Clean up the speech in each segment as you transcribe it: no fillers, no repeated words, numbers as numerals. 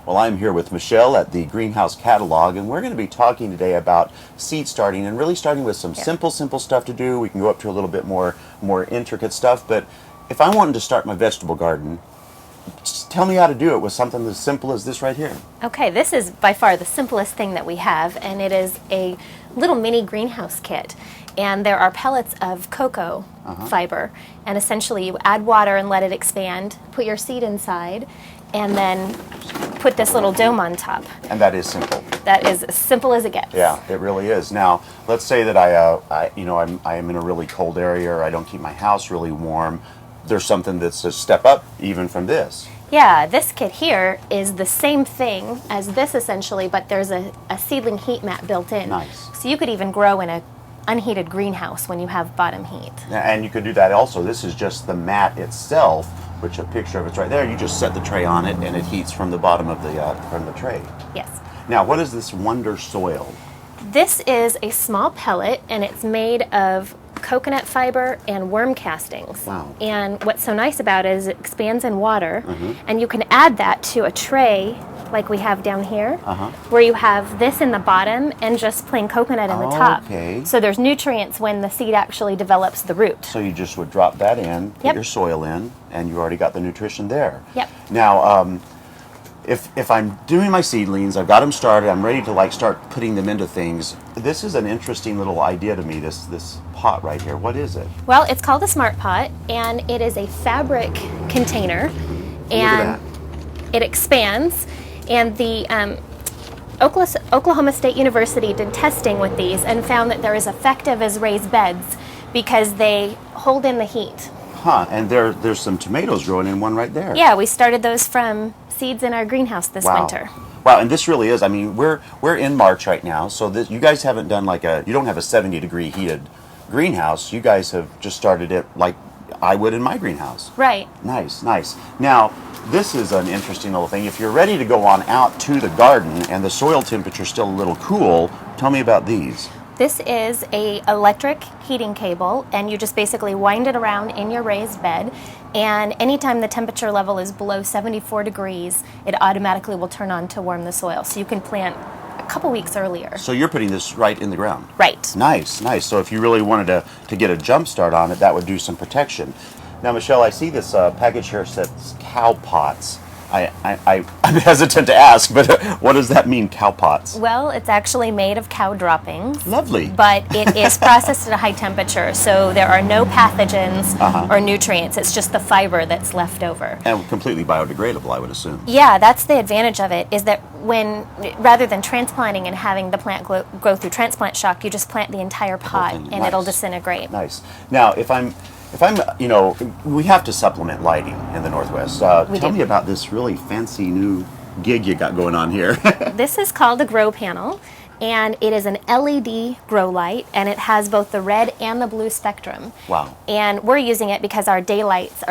Well, I'm here with Michelle at the Greenhouse Catalog, and we're going to be talking today about seed starting and really starting with some simple stuff to do. We can go up to a little bit more intricate stuff, but if I wanted to start my vegetable garden, just tell me how to do it with something as simple as this right here. Okay, this is by far the simplest thing that we have, and it is a little mini greenhouse kit. And there are pellets of cocoa fiber, and essentially you add water and let it expand, put your seed inside, and then put this little dome on top. And that is simple. That is as simple as it gets. Yeah, it really is. Now, let's say that I am in a really cold area, or I don't keep my house really warm. There's something that's a step up even from this. Yeah, this kit here is the same thing as this essentially, but there's a seedling heat mat built in. Nice. So you could even grow in a unheated greenhouse when you have bottom heat. And you could do that also. This is just the mat itself, which a picture of it's right there. You just set the tray on it and it heats from the bottom of the tray. Yes. Now, what is this Wonder Soil? This is a small pellet, and it's made of coconut fiber and worm castings. Wow. And what's so nice about it is it expands in water, and you can add that to a tray like we have down here, where you have this in the bottom and just plain coconut in the top. Okay. So there's nutrients when the seed actually develops the root. So you just would drop that in, put Yep. your soil in, and you already got the nutrition there. Yep. Now, if I'm doing my seedlings, I've got them started, I'm ready to start putting them into things. This is an interesting little idea to me, this pot right here. What is it? Well, it's called a Smart Pot, and it is a fabric container, and it expands. And the Oklahoma State University did testing with these and found that they're as effective as raised beds because they hold in the heat. Huh, and there's some tomatoes growing in one right there. Yeah, we started those from seeds in our greenhouse this winter. Wow, and this really is, I mean, we're in March right now, so you guys haven't done you don't have a 70-degree heated greenhouse. You guys have just started it like I would in my greenhouse. Right. Nice, nice. Now, this is an interesting little thing. If you're ready to go on out to the garden and the soil temperature is still a little cool, tell me about these. This is a electric heating cable, and you just basically wind it around in your raised bed, and anytime the temperature level is below 74 degrees, it automatically will turn on to warm the soil. So you can plant a couple weeks earlier. So you're putting this right in the ground? Right. Nice, nice. So if you really wanted to get a jump start on it, that would do some protection. Now, Michelle, I see this package here says cow pots. I'm hesitant to ask, but what does that mean, cow pots? Well, it's actually made of cow droppings. Lovely. But it is processed at a high temperature, so there are no pathogens or nutrients. It's just the fiber that's left over. And completely biodegradable, I would assume. Yeah, that's the advantage of it, is that rather than transplanting and having the plant go through transplant shock, you just plant the entire pot and it'll disintegrate. Nice. Now, if I'm, we have to supplement lighting in the Northwest. Tell me about this really fancy new gig you got going on here. This is called a grow panel, and it is an LED grow light, and it has both the red and the blue spectrum. Wow. And we're using it because our daylights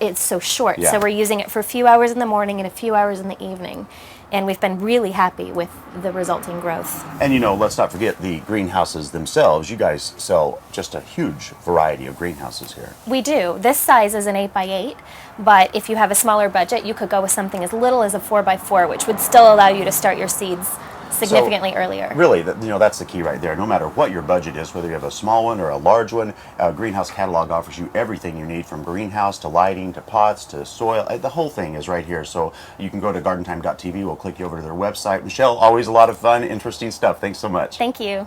it's so short, Yeah. so we're using it for a few hours in the morning and a few hours in the evening. And we've been really happy with the resulting growth. And let's not forget the greenhouses themselves. You guys sell just a huge variety of greenhouses here. We do. This size is an 8x8, but if you have a smaller budget, you could go with something as little as a 4x4, which would still allow you to start your seeds significantly earlier. Really, that's the key right there. No matter what your budget is, whether you have a small one or a large one, Greenhouse Catalog offers you everything you need, from greenhouse to lighting to pots to soil. The whole thing is right here. So you can go to gardentime.tv. We'll click you over to their website. Michelle, always a lot of fun, interesting stuff. Thanks so much. Thank you.